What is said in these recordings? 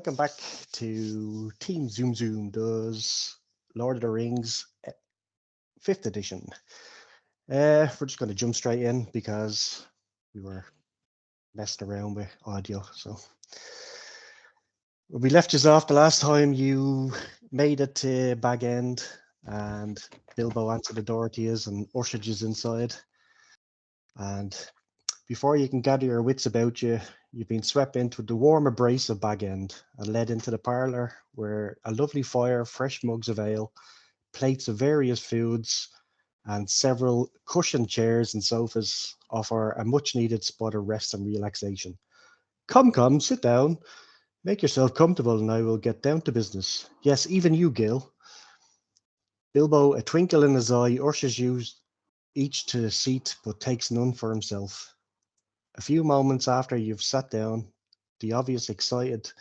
welcome back to Team Zoom Zoom does Lord of the Rings 5th edition. We're just going to jump straight in because we were messing around with audio. So we left you off the last time. You made it to Bag End and Bilbo answered the door to you and ushered you inside. And before you can gather your wits about you, you've been swept into the warm embrace of Bag End and led into the parlour where a lovely fire, fresh mugs of ale, plates of various foods, and several cushioned chairs and sofas offer a much needed spot of rest and relaxation. Come, sit down. Make yourself comfortable and I will get down to business. Yes, even you, Gil. Bilbo, a twinkle in his eye, ushers you each to a seat but takes none for himself. A few moments after you've sat down, the obviously excited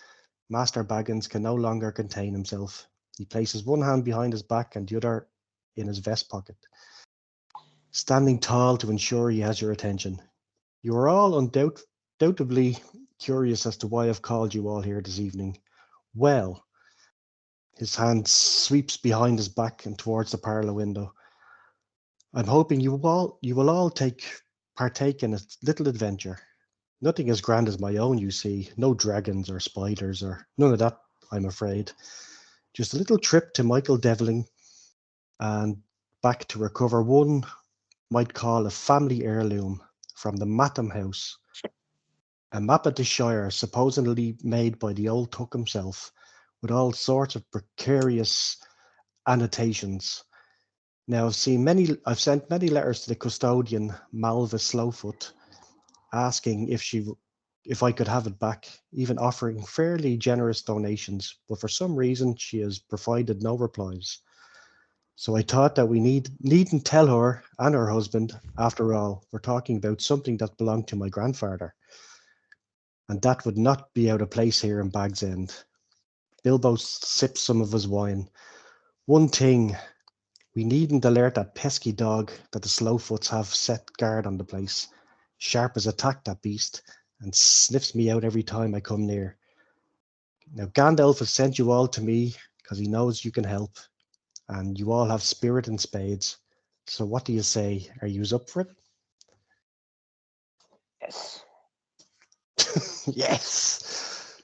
Master Baggins can no longer contain himself. He places one hand behind his back and the other in his vest pocket, standing tall to ensure he has your attention. You are all undoubtedly curious as to why I've called you all here this evening. Well, his hand sweeps behind his back and towards the parlour window. I'm hoping you will all partake in a little adventure. Nothing as grand as my own, you see. No dragons or spiders or none of that, I'm afraid. Just a little trip to Michael Devling and back to recover one might call a family heirloom from the Matham house. A map of the Shire, supposedly made by the old Tuck himself, with all sorts of precarious annotations. Now I've sent many letters to the custodian, Malva Slowfoot, asking if I could have it back, even offering fairly generous donations, but for some reason she has provided no replies. So I thought that we needn't tell her and her husband. After all, we're talking about something that belonged to my grandfather, and that would not be out of place here in Bag's End. Bilbo sips some of his wine. One thing, we needn't alert that pesky dog that the Slowfoots have set guard on the place. Sharp as a tack, that beast, and sniffs me out every time I come near. Now, Gandalf has sent you all to me because he knows you can help, and you all have spirit and spades. So what do you say? Are yous up for it? Yes.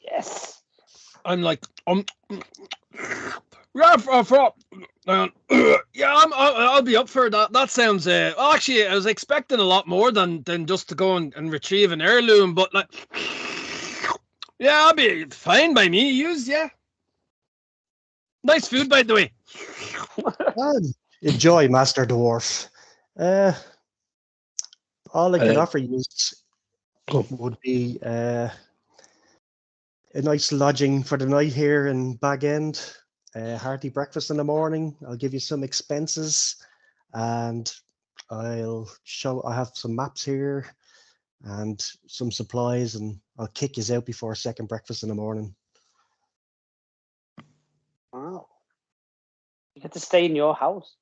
Yes. I'm like, yeah, I'll be up for that. That sounds. Well, actually, I was expecting a lot more than just to go and retrieve an heirloom, but like, yeah, I'll be fine by me. Yeah. Nice food, by the way. Enjoy, Master Dwarf. All I can offer you would be a nice lodging for the night here in Bag End. A hearty breakfast in the morning. I'll give you some expenses, and I have some maps here and some supplies, and I'll kick you out before second breakfast in the morning. Wow. You get to stay in your house.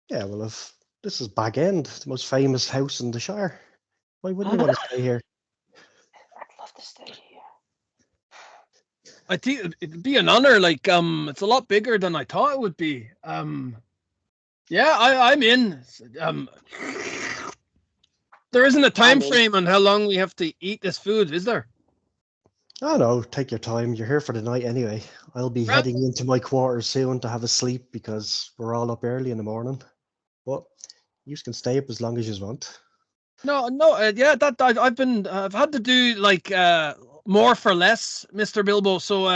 Yeah, well, if this is Bag End, the most famous house in the Shire, why wouldn't you want to stay here? I'd love to stay here. I think it'd be an honor. Like, it's a lot bigger than I thought it would be. Yeah, I'm in. There isn't a time frame on how long we have to eat this food, is there? Oh no, take your time. You're here for the night anyway. I'll be heading into my quarters soon to have a sleep because we're all up early in the morning. But you can stay up as long as you want. No, yeah, that I've had to do like more for less, Mr. Bilbo. So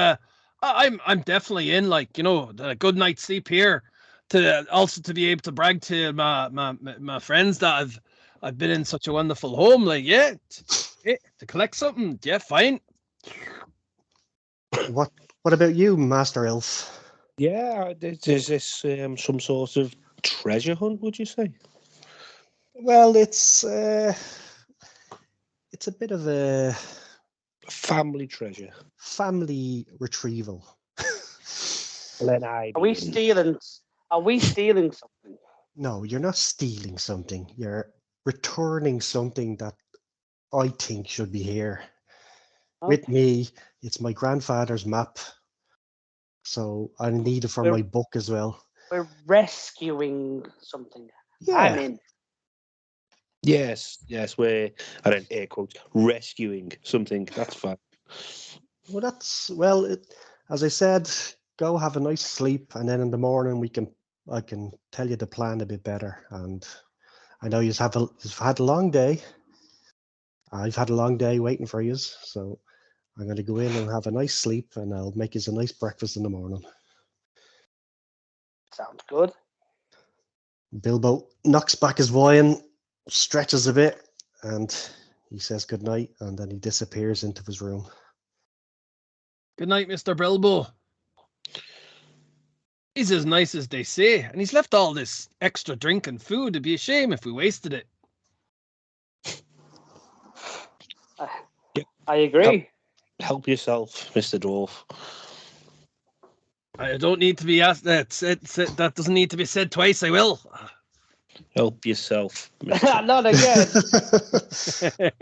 I'm definitely in. Like, you know, a good night's sleep here, to also to be able to brag to my friends that I've been in such a wonderful home. Like, yeah, to collect something, yeah, fine. What about you, Master Elf? Yeah, is this some sort of treasure hunt, would you say? Well, it's a bit of a family treasure. Family retrieval. Are we stealing something? No, you're not stealing something. You're returning something that I think should be here. With Okay. me, it's my grandfather's map. So I need it for We're- my book as well. We're rescuing something. I'm Yeah. in. Yes, we're, I don't air quotes, rescuing something. That's fine. Well, as I said, go have a nice sleep, and then in the morning I can tell you the plan a bit better. And I know you've had a long day. I've had a long day waiting for you, so I'm going to go in and have a nice sleep, and I'll make you a nice breakfast in the morning. Sounds good. Bilbo knocks back his wine, stretches a bit, and he says good night, and then he disappears into his room. Good night, Mr. Bilbo. He's as nice as they say, and he's left all this extra drink and food. It'd be a shame if we wasted it. I agree. Help yourself, Mr. Dwarf. I don't need to be asked. That doesn't need to be said twice. I will. Help yourself, Mr. Not again.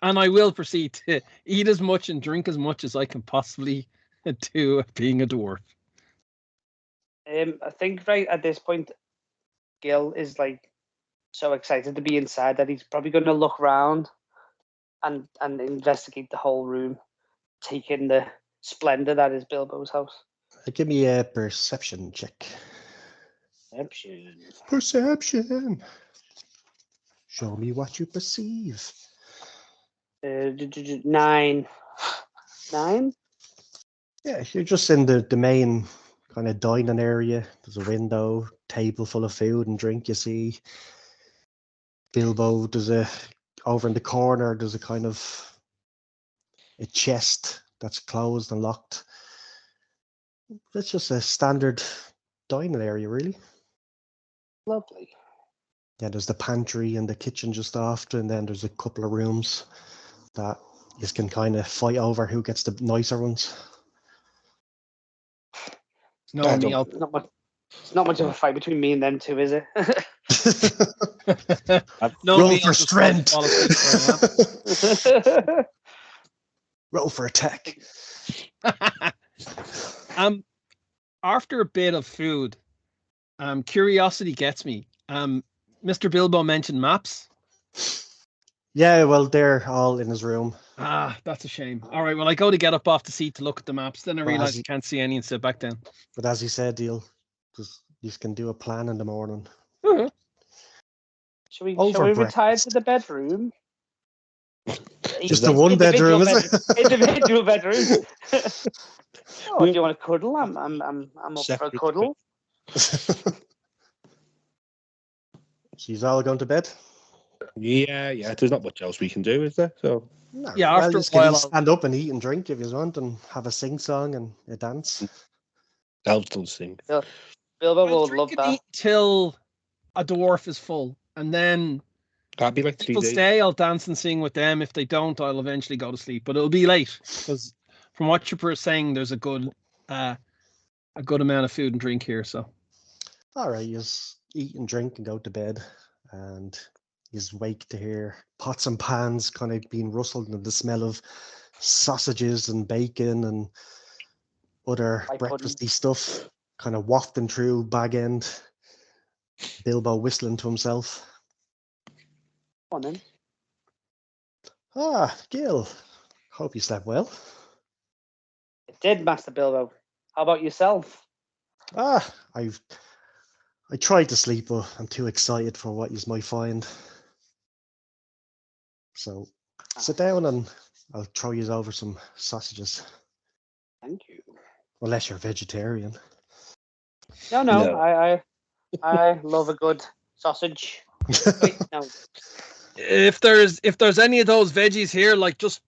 And I will proceed to eat as much and drink as much as I can possibly do, being a dwarf. I think right at this point, Gil is like so excited to be inside that he's probably going to look round and investigate the whole room, take in the splendor that is Bilbo's house. Give me a perception check. Perception. Show me what you perceive. 9. Yeah, you're just in the main kind of dining area. There's a window, table full of food and drink. You see Bilbo. Over in the corner. There's a kind of a chest that's closed and locked. It's just a standard dining area, really. Lovely. Yeah, there's the pantry and the kitchen just after, and then there's a couple of rooms that you can kind of fight over who gets the nicer ones. No, me, I'll... It's not much of a fight between me and them two, is it? No, Roll me, for I'll just strength. fall asleep where I am. Roll for attack. After a bit of food, curiosity gets me. Mr. Bilbo mentioned maps. Yeah, well, they're all in his room. Ah, that's a shame. All right, well, I go to get up off the seat to look at the maps. Then I realize I can't see any and sit back down. But as he said, you can do a plan in the morning. Shall we retire to the bedroom? Just the one bedroom, is it? Individual bedrooms. Oh, do you want to cuddle? I'm up for a cuddle. She's all going to bed? Yeah. There's not much else we can do, is there? So No. Yeah, well, after a just while, stand up and eat and drink if you want, and have a sing-song and a dance. elves don't sing. Bilbo I'll would drink love and that. eat till a dwarf is full, and then That'd be like 3 people days. stay. I'll dance and sing with them. If they don't, I'll eventually go to sleep. But it'll be late because, from what you're saying, there's a good amount of food and drink here. So, All right, you just eat and drink and go to bed, and you wake to hear pots and pans kind of being rustled, and the smell of sausages and bacon and other Pie breakfasty stuff kind of wafting through Bag End. Bilbo whistling to himself. Come on then. Ah, Gil. Hope you slept well. It did, Master Bilbo. How about yourself? I tried to sleep, but I'm too excited for what you might find. So sit down and I'll throw you over some sausages. Thank you. Unless you're vegetarian. No. I love a good sausage. Wait, no. if there's any of those veggies here, like just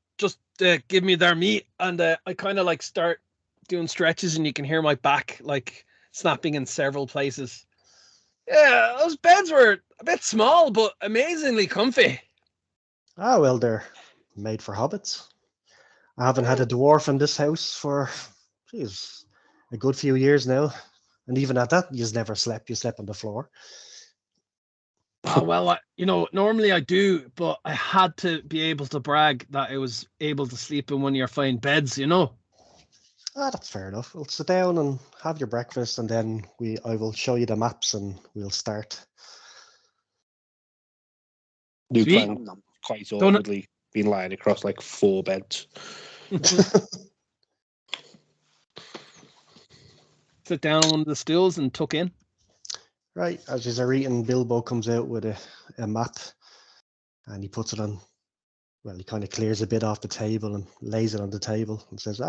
give me their meat, and I kind of like start doing stretches, and you can hear my back like snapping in several places. Yeah, those beds were a bit small, but amazingly comfy. Ah, well, they're made for hobbits. I haven't had a dwarf in this house for, a good few years now. And even at that, you never slept. You slept on the floor. Well, normally I do, but I had to be able to brag that I was able to sleep in one of your fine beds, Ah, that's fair enough. We'll sit down and have your breakfast, and then I will show you the maps, and we'll start. Sweet. LugFang quite Don't- awkwardly been lying across like 4 beds. Sit down on one of the stools and tuck in. Right, as you're eating, Bilbo comes out with a map, and he puts it on. Well, he kind of clears a bit off the table and lays it on the table and says,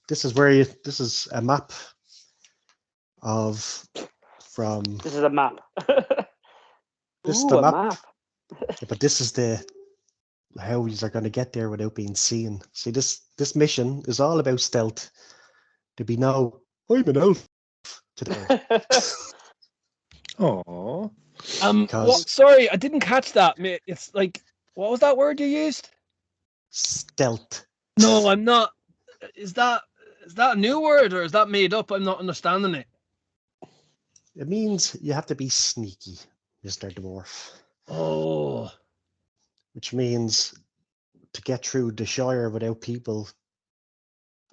this is a map from. This is a map. This is Ooh, the a map. map. But this is how you are going to get there without being seen. See, this mission is all about stealth. There'll be no, I'm an elf today. Aww. Because Sorry, I didn't catch that, mate. It's like, what was that word you used? stealth. No, I'm not. Is that a new word or is that made up? I'm not understanding it. It means you have to be sneaky, Mr. Dwarf. Oh. Which means to get through the Shire without people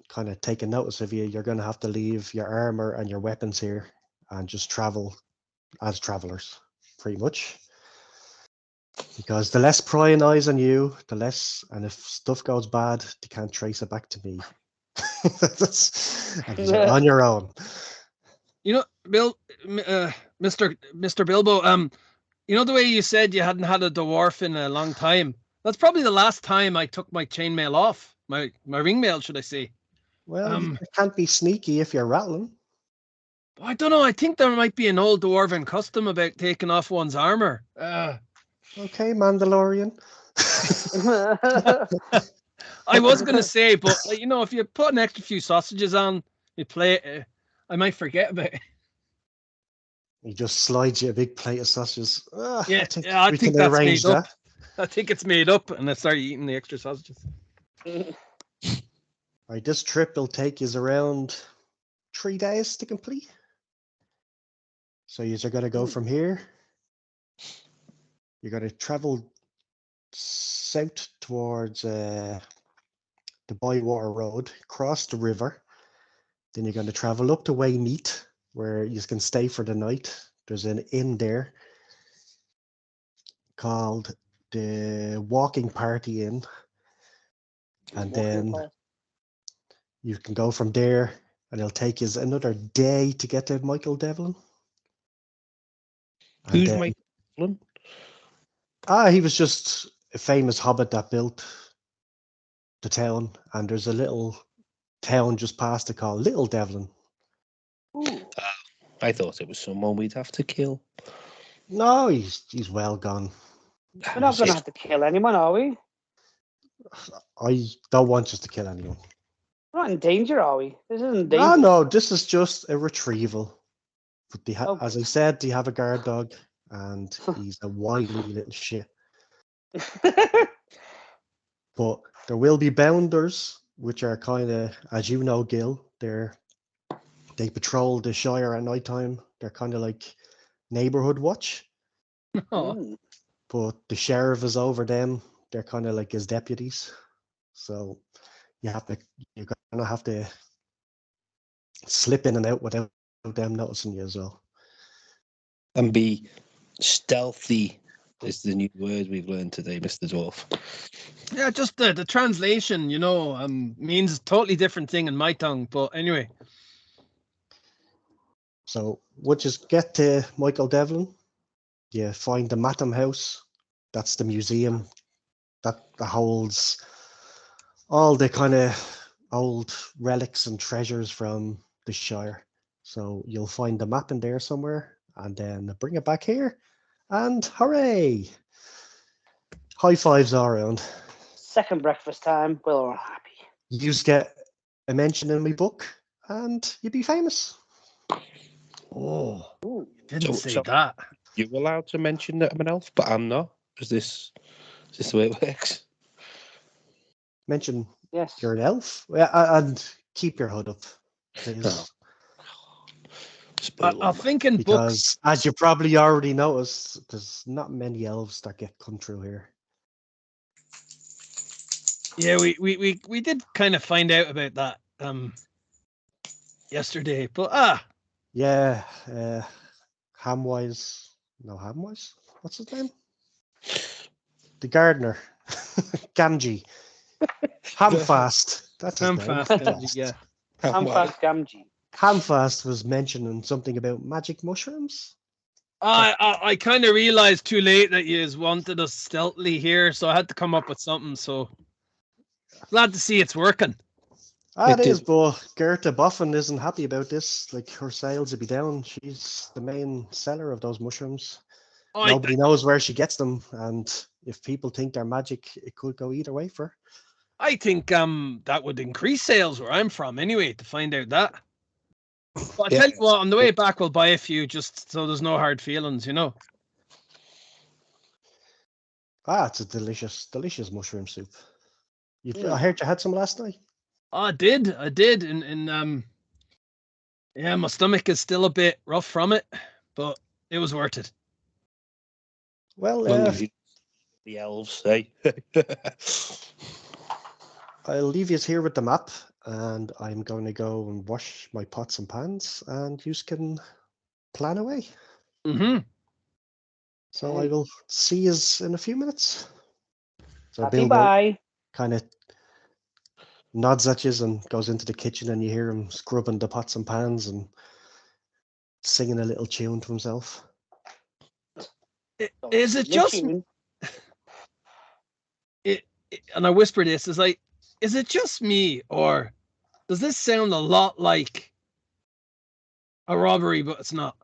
kind of taking notice of you, you're going to have to leave your armor and your weapons here and just travel as travelers, pretty much. Because the less prying eyes on you, the less, and if stuff goes bad, they can't trace it back to me. And you're on your own. Mr. Bilbo, the way you said you hadn't had a dwarf in a long time. That's probably the last time I took my chainmail off. My ringmail, should I say. Well, you can't be sneaky if you're rattling. I don't know. I think there might be an old dwarven custom about taking off one's armor. Okay, Mandalorian. I was going to say, but if you put an extra few sausages on, you play I might forget about it. He just slides you a big plate of sausages. I think that's arrange made up. I think it's made up, and I start eating the extra sausages. Right, this trip will take you around 3 days to complete. So you're going to go from here. You're going to travel south towards the Bywater Road, cross the river. Then you're going to travel up to Waymeet, where you can stay for the night. There's an inn there called the Walking Party Inn. And then you can go from there, and it'll take you another day to get to Michael Devlin. Who's Michael Devlin? He was just a famous hobbit that built the town, and there's a little town just past it called Little Devlin. I thought it was someone we'd have to kill. No, he's well gone. We're not going to have to kill anyone, are we? I don't want us to kill anyone. We're not in danger, are we? This isn't danger. No, this is just a retrieval. But as I said, they have a guard dog, and he's a wily little shit. But there will be bounders, which are kind of, as you know, Gil, they patrol the Shire at night time. They're kind of like neighborhood watch. But the sheriff is over them. They're kind of like his deputies. So you're gonna have to slip in and out without them noticing you as well. And be stealthy is the new word we've learned today, Mr. Dwarf. Yeah, just the translation, means a totally different thing in my tongue. But anyway. So once you get to Michael Devlin, you find the Matham House. That's the museum that holds all the kind of old relics and treasures from the Shire. So you'll find the map in there somewhere, and then bring it back here, and hooray! High fives all around. Second breakfast time, we're all happy. You get a mention in my book, and you'd be famous. Oh, didn't say that. You're allowed to mention that I'm an elf, but I'm not. Is this the way it works? Mention Yes. you're an elf, and keep your hood up, please. I'm thinking books. Because, as you probably already noticed, there's not many elves that get come through here. Yeah, we did kind of find out about that yesterday, but Yeah, Hamwise. No, Hamwise? What's his name? The gardener. Gamgee. Hamfast. That's his I'm name. fast, Gamgee, yeah. Hamfast Gamgee. Hamfast was mentioning something about magic mushrooms. I kind of realized too late that you wanted us stealthily here, so I had to come up with something. So glad to see it's working. It is, but Gerta Boffin isn't happy about this. Like, her sales would be down. She's the main seller of those mushrooms. Nobody knows where she gets them, and if people think they're magic, it could go either way for her. I think that would increase sales where I'm from anyway, to find out that. But I tell you what, on the way back we'll buy a few just so there's no hard feelings, you know. It's a delicious, delicious mushroom soup. I heard you had some last night. I did. Yeah, my stomach is still a bit rough from it, but it was worth it. Well, the elves, eh? I'll leave you here with the map, and I'm going to go and wash my pots and pans, and you can plan away. Mm-hmm. So I will see you in a few minutes. So Happy Bilbo bye. kind of nods at you and goes into the kitchen, and you hear him scrubbing the pots and pans and singing a little tune to himself. Is it just... and I whisper this, is it just me, or does this sound a lot like a robbery, but it's not?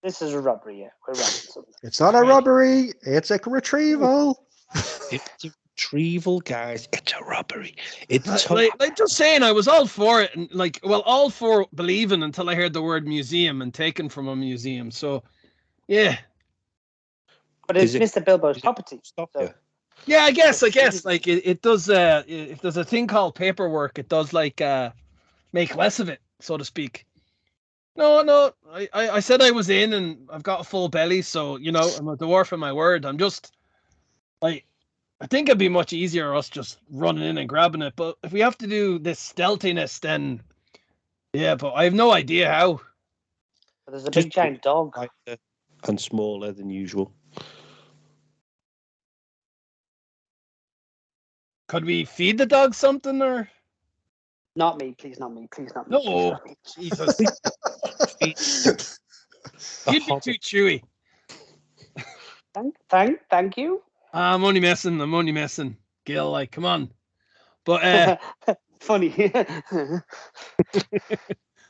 This is a robbery, yeah. We're robbing something. It's not a robbery, it's a retrieval. It's a retrieval, guys. It's a robbery. It's like just saying, I was all for it, and all for believing until I heard the word museum and taken from a museum. So, yeah. But it's Mr. Bilbo's property. Yeah, I guess like it does. If there's a thing called paperwork, it does make less of it, so to speak. No, I said I was in, and I've got a full belly, so I'm a dwarf in my word. I'm just I think it'd be much easier us just running in and grabbing it. But if we have to do this stealthiness, then yeah. But I have no idea how. But there's a big giant dog, and smaller than usual. Could we feed the dog something, or? Not me, please, not me, please, not me. No, Jesus. You'd be too chewy. Thank you. I'm only messing. Gil, come on. But funny.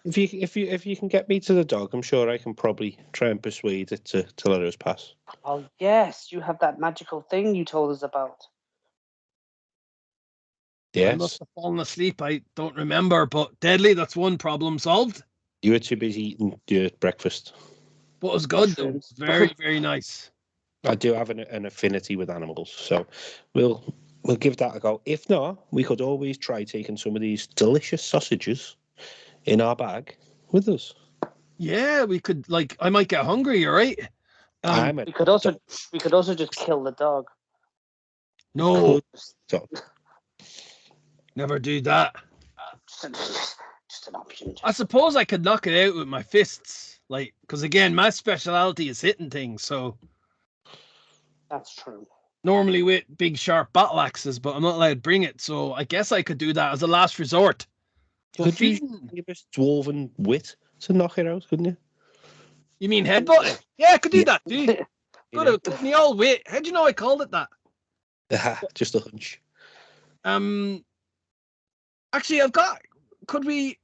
if you can get me to the dog, I'm sure I can probably try and persuade it to let us pass. Oh yes, you have that magical thing you told us about. Yes. I must have fallen asleep. I don't remember, but deadly, that's one problem solved. You were too busy eating your breakfast. But it was good, though. Very, very nice. I do have an affinity with animals, so we'll give that a go. If not, we could always try taking some of these delicious sausages in our bag with us. Yeah, we could. I might get hungry. All right. We could also just kill the dog. No. Never do that. Just an option. I suppose I could knock it out with my fists, because again, my speciality is hitting things. So that's true. Normally with big sharp battle axes, but I'm not allowed to bring it. So I guess I could do that as a last resort. Could you give us dwarven wit to knock it out? Couldn't you? You mean headbutt? Yeah, I could do that. Dude. Could have put me all wit. How do you know I called it that? Just a hunch. Actually, could we?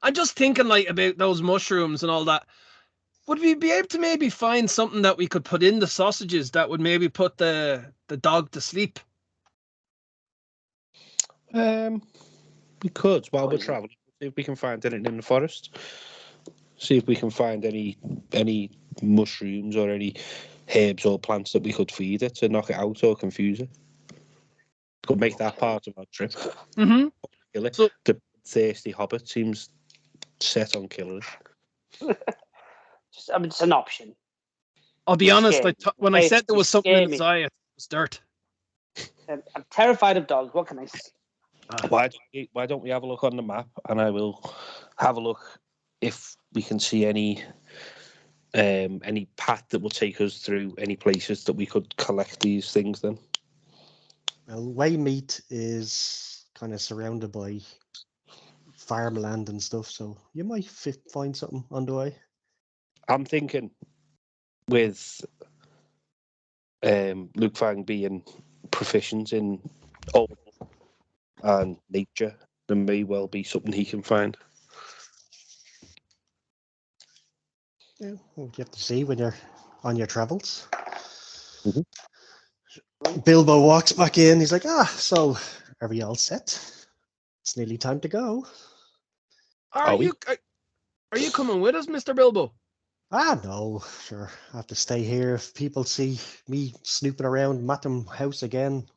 I'm just thinking about those mushrooms and all that. Would we be able to maybe find something that we could put in the sausages that would maybe put the dog to sleep? We could while we're traveling. See if we can find anything in the forest. See if we can find any mushrooms or any herbs or plants that we could feed it to knock it out or confuse it. Could make that part of our trip. Mm-hmm. So the thirsty hobbit seems set on killing it. It's an option. I'll be honest. Scare me. When I Okay, said there you was something in scare his me. eye, it was dirt. I'm terrified of dogs. What can I say? Why don't we have a look on the map, and I will have a look if we can see any path that will take us through any places that we could collect these things. Then Well, Waymeet is kind of surrounded by farmland and stuff, so you might find something on the way. I'm thinking with LugFang being proficient in old and nature, there may well be something he can find. Yeah, well, you have to see when you're on your travels. Bilbo walks back in. He's like, so are we all set? It's nearly time to go. Are you coming with us, Mr. Bilbo? No, sure. I have to stay here. If people see me snooping around Matham House again,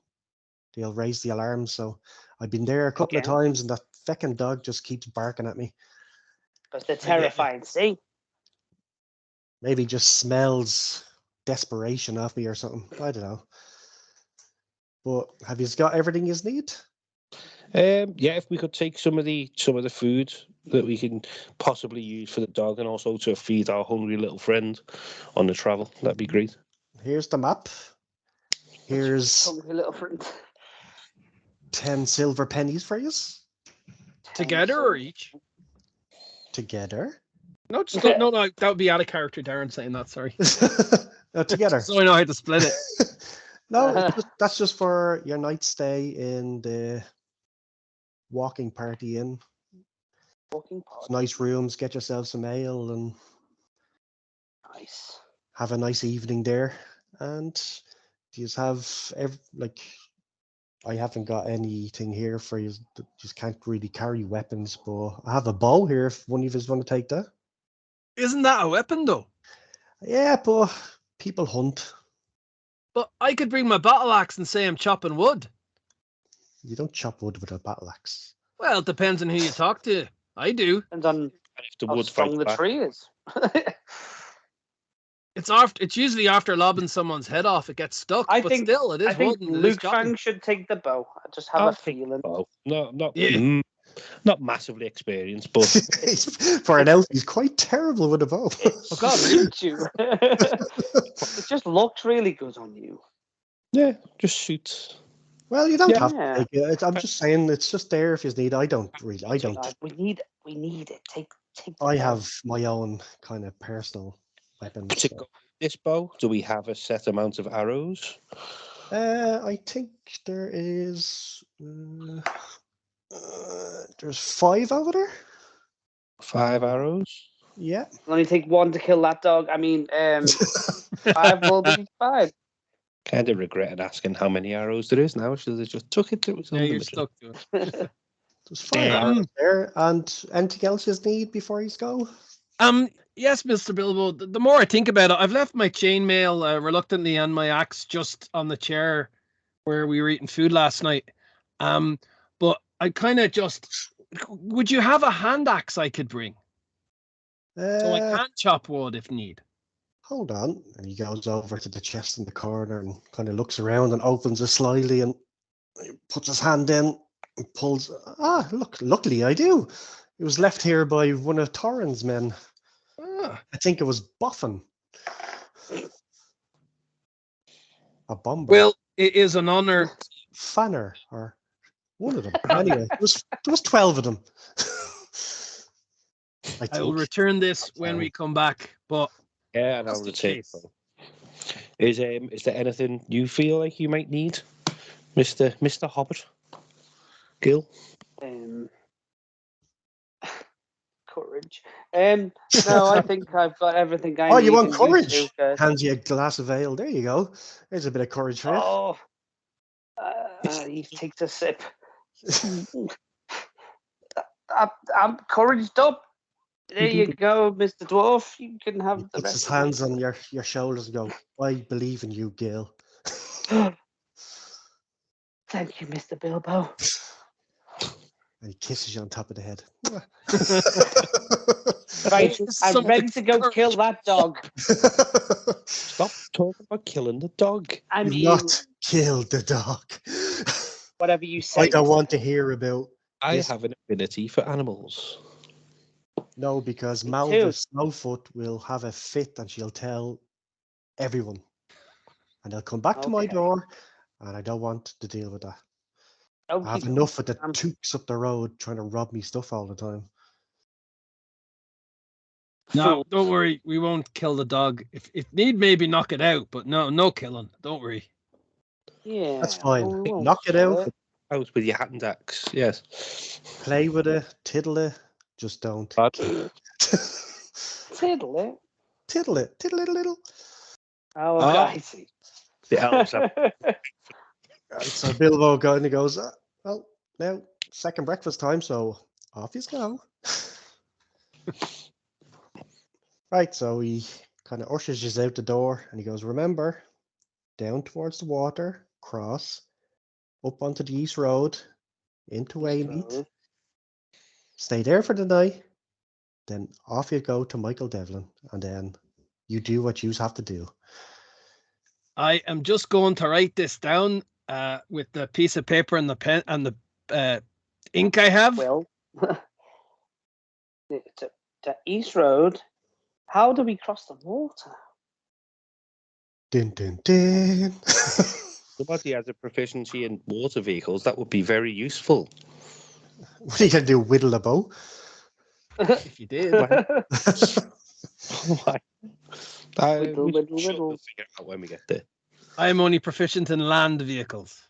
they'll raise the alarm. So I've been there a couple of times, and that feckin' dog just keeps barking at me. Because they're terrifying. See? Maybe just smells desperation off me or something. I don't know. But have you got everything you need? Yeah, if we could take some of the food that we can possibly use for the dog, and also to feed our hungry little friend on the travel, that'd be great. Here's the map. Here's hungry little friend. 10 silver pennies for you. Together or each? Together. No, just no. That would be out of character. Darren saying that. Sorry. No, together. So I know how to split it. No, that's just for your night stay in the walking party inn. It's nice rooms. Get yourself some ale and nice. Have a nice evening there. And do you have I haven't got anything here for you. Just can't really carry weapons, but I have a bow here if one of you want to take that. Isn't that a weapon though? Yeah, but people hunt. But I could bring my battle axe and say I'm chopping wood. You don't chop wood with a battle axe. Well, it depends on who you talk to. I do. Depends on how strong the tree is. It's usually after lobbing someone's head off, it gets stuck. I but think still, it is I think wood. LugFang should take the bow. I just have a feeling. Oh, not massively experienced, but for an elf, he's quite terrible with a bow. Oh God, shoot you! It just looks really good on you. Yeah, just shoot. Well, you don't have to take it. I'm just saying, it's just there if you need. I don't. We need it. Take. I have my own kind of personal weapons. To go with this bow, do we have a set amount of arrows? I think there is. There's 5 over there. 5 arrows. Yeah. I'll only take 1 to kill that dog. I mean, 5 will be fine. Kind of regretting asking how many arrows there is now. Should have just took it. You're stuck to it. There's 5 arrows there, and anything else you need before you go? Yes, Mr. Bilbo. The more I think about it, I've left my chainmail reluctantly and my axe just on the chair where we were eating food last night. But I kind of would you have a hand axe I could bring? So I can chop wood if need. Hold on. And he goes over to the chest in the corner and kind of looks around and opens it slightly and puts his hand in and pulls. Look, luckily I do. It was left here by one of Torrin's men. I think it was Boffin. A bomber. Well, it is an honor. Fanner, or one of them. Anyway, there was 12 of them. I will return this when we come back, but yeah, I'll return. Is there anything you feel like you might need, Mr. Hobbit? Gil? Courage. No, I think I've got everything I need. Oh, you want courage? Hands you a glass of ale. There you go. There's a bit of courage for you. He takes a sip. I'm couraged up. There you go, Mr. Dwarf. You can have the rest. His hands on your shoulders and go, I believe in you, Gil. Thank you, Mr. Bilbo. And he kisses you on top of the head. Right, Just I'm some ready to go kill encouragement. that dog. Stop talking about killing the dog. I You've mean, not killed the dog. whatever you say. I don't Mr. want to Hill. hear about I this. have an affinity for animals. No, because Me Malva too. Snowfoot will have a fit and she'll tell everyone. And they'll come back to my Okay. door, and I don't want to deal with that. I have Okey-doke. enough with the Um, tooks up the road trying to rob me stuff all the time. No, fool. don't worry. We won't kill the dog. If need, maybe knock it out, but no killing. Don't worry. Yeah, That's fine. well, we won't Knock it kill out, it. Out with your hat and axe. Yes. play with it, tiddle it, just don't Bad. kill it. Tiddle it. Tiddle it, tiddle it a little. Oh, Ah. I see. The elves have Right, so Bilbo kind of goes, well, now second breakfast time, so off you go. Right, so he kind of ushers you out the door, and he goes, remember, down towards the water, cross, up onto the East Road, into Waymeet, Road. stay there for the night, then off you go to Michael Devlin, and then you do what you have to do. I am just going to write this down with the piece of paper and the pen and the ink I have. Well, to East Road. How do we cross the water? Din, din, din. Somebody has a proficiency in water vehicles. That would be very useful. What are you going to do, whittle a bow? If you did. Oh my. Whittle, We whittle, should whittle. figure it out when we get there. I am only proficient in land vehicles.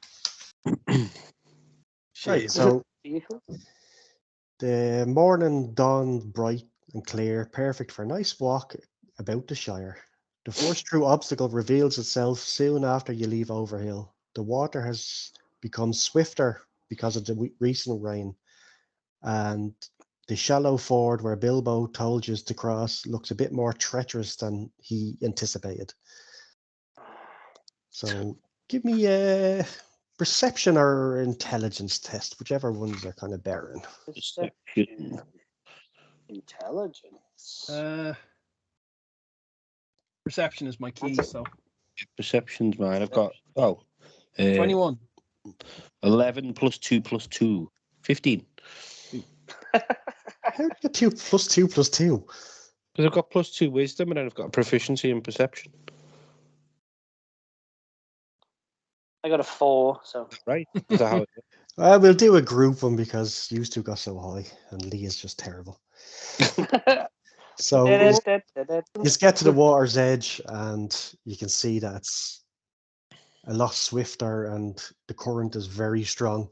Right, so Vehicle? the morning dawned bright and clear, perfect for a nice walk about the Shire. The first true obstacle reveals itself soon after you leave Overhill. The water has become swifter because of the recent rain, and the shallow ford where Bilbo told you to cross looks a bit more treacherous than he anticipated. So give me a perception or intelligence test, whichever ones are kind of barren. Perception. Intelligence. Perception is my key, so Perception's mine. I've got 21. 11 plus 2 plus 2. 15. How do you get 2 plus 2 plus 2? Because I've got plus 2 wisdom and then I've got a proficiency in perception. I got a 4, so. Right? Is that how it is? We'll do a group one because you two got so high and Lee is just terrible. So you get to the water's edge and you can see that it's a lot swifter and the current is very strong.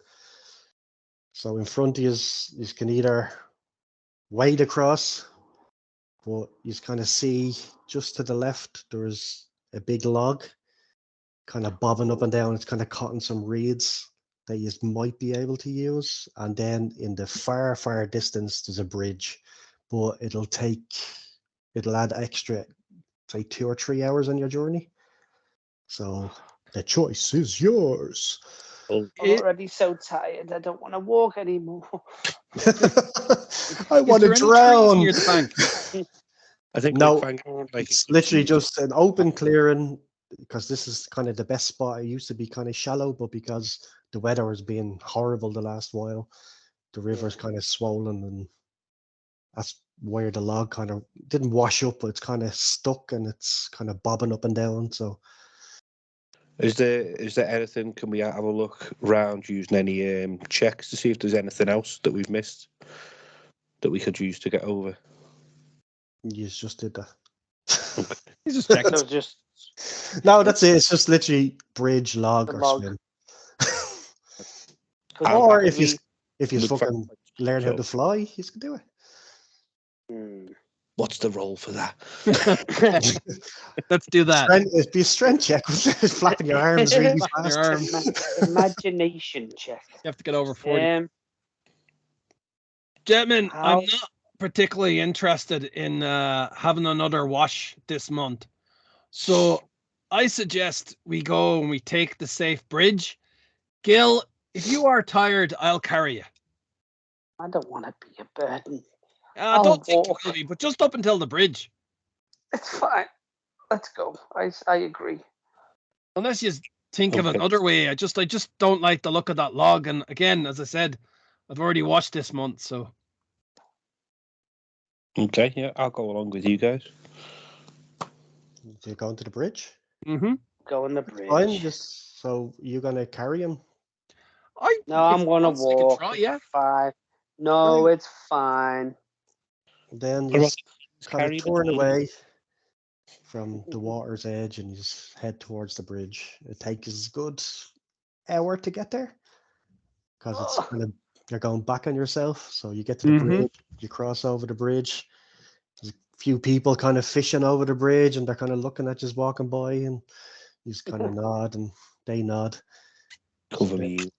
So in front of you, you can either wade across, but you kind of see just to the left, there's a big log kind of bobbing up and down. It's kind of caught in some reeds that you might be able to use. And then in the far, far distance, there's a bridge, but it'll add extra, say 2 or 3 hours on your journey. So the choice is yours. I'm already so tired. I don't want to walk anymore. I want to drown. Near the bank? I think No, it's literally just an open clearing, because this is kind of the best spot. It used to be kind of shallow, but because the weather has been horrible the last while, the river's kind of swollen, and that's where the log kind of didn't wash up, but it's kind of stuck and it's kind of bobbing up and down. So Is there anything? Can we have a look round using any checks to see if there's anything else that we've missed that we could use to get over? you just did that. He's just checking. So just No, that's it. It's just literally bridge, log, The or log. swim. Or Or if you Look fucking learn how to so. fly, you can do it. What's the role for that? Let's do that. It'd be a strength check with flapping your arms really Flapping fast. your arms. Imagination check. You have to get over 40. Gentlemen, How- I'm not particularly interested in having another wash this month. So I suggest we go and we take the safe bridge. Gil, if you are tired, I'll carry you. I don't want to be a burden. I don't think you walk. will be, but just up until the bridge. It's fine. Let's go. I agree. Unless you think of Okay. another way. I just don't like the look of that log. And again, as I said, I've already watched this month, so. Okay, yeah, I'll go along with you guys. Do you go into the bridge? Mm-hmm. Go on the bridge. Fine, just so you're gonna carry him. No, I'm gonna wants, I could walk. try, It's yeah. fine. No, Right. it's fine. Then What you about kind of carry turn the away from the water's edge and you just head towards the bridge. It takes a good hour to get there because it's kind of you're going back on yourself. So you get to the Mhm. bridge, you cross over the bridge. There's a few people kind of fishing over the bridge and they're kind of looking at you walking by and you just kind of nod and they nod. cover And then me? you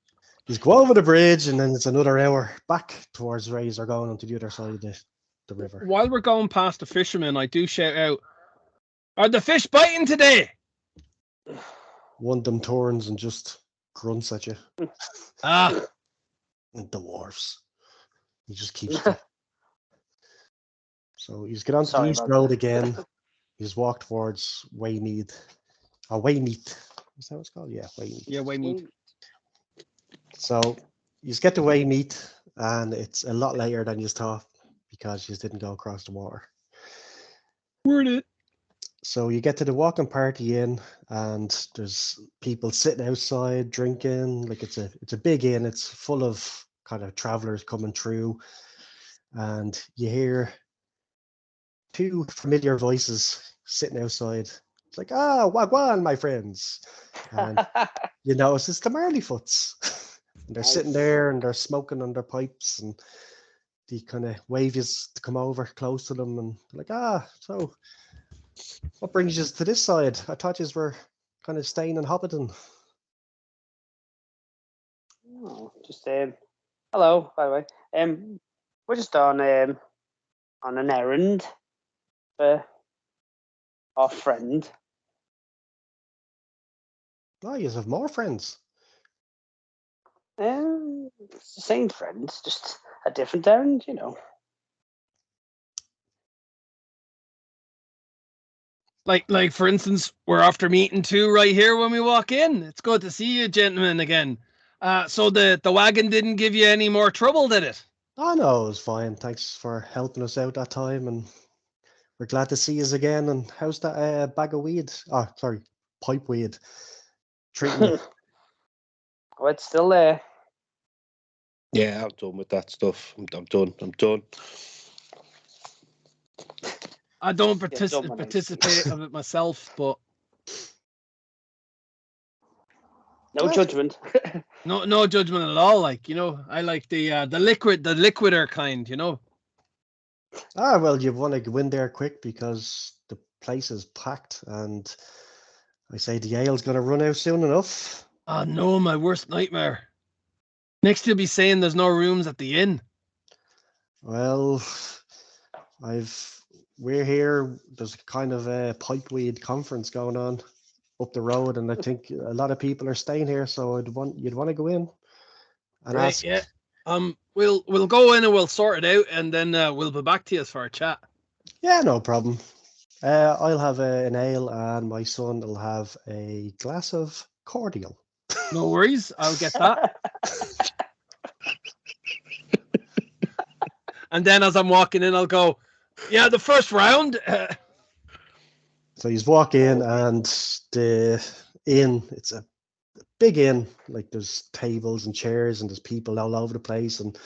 just go over the bridge and then it's another hour back towards Razor going onto the other side of the river. While we're going past the fishermen, I do shout out, "Are the fish biting today?" One of them turns and just grunts at you. Ah, And dwarves. He just keeps them. So he's get onto the Sorry east about road that. again. He's walked towards Waymeet. Waymeet. Is that what it's called? Yeah, Waymeet. yeah, Waymeet. So you get to Waymeet and it's a lot later than you thought because you didn't go across the water. Word it. So you get to the walking party inn and there's people sitting outside drinking. Like it's a big inn. It's full of kind of travelers coming through. And you hear two familiar voices sitting outside. It's like, wagwan, my friends. And you notice it's the Marleyfoots. And they're sitting there and they're smoking on their pipes and they kind of wave you to come over close to them and like, so what brings you to this side? I thought you were kind of staying in Hobbiton. Oh, just hello, by the way. We're just on an errand for our friend. Oh, you have more friends. It's the same friend, just a different errand, you know. Like for instance, we're after meeting two right here when we walk in. It's good to see you, gentlemen, again. So the wagon didn't give you any more trouble, did it? Oh no, it was fine. Thanks for helping us out that time, and we're glad to see you again. And how's that bag of weed? Oh, sorry, pipe weed. Treating you. Oh, it's still there. Yeah, I'm done with that stuff. I'm done. I'm done. I don't Yeah, don't mind participate of it myself, but no judgment. no judgment at all. Like, you know, I like the liquider kind, you know. Well, you want to go in there quick because the place is packed, and I say the ale's going to run out soon enough. Oh no, my worst nightmare. Next you'll be saying there's no rooms at the inn. Well, we're here. There's kind of a pipeweed conference going on up the road, and I think a lot of people are staying here. So you'd want to go in and Right, ask. yeah. We'll go in and we'll sort it out, and then we'll be back to you for a chat. Yeah, no problem. I'll have an ale, and my son will have a glass of cordial. No worries, I'll get that. And then as I'm walking in, I'll go, yeah, the first round. So you walk in, and the inn, it's a big inn. Like there's tables and chairs, and there's people all over the place. And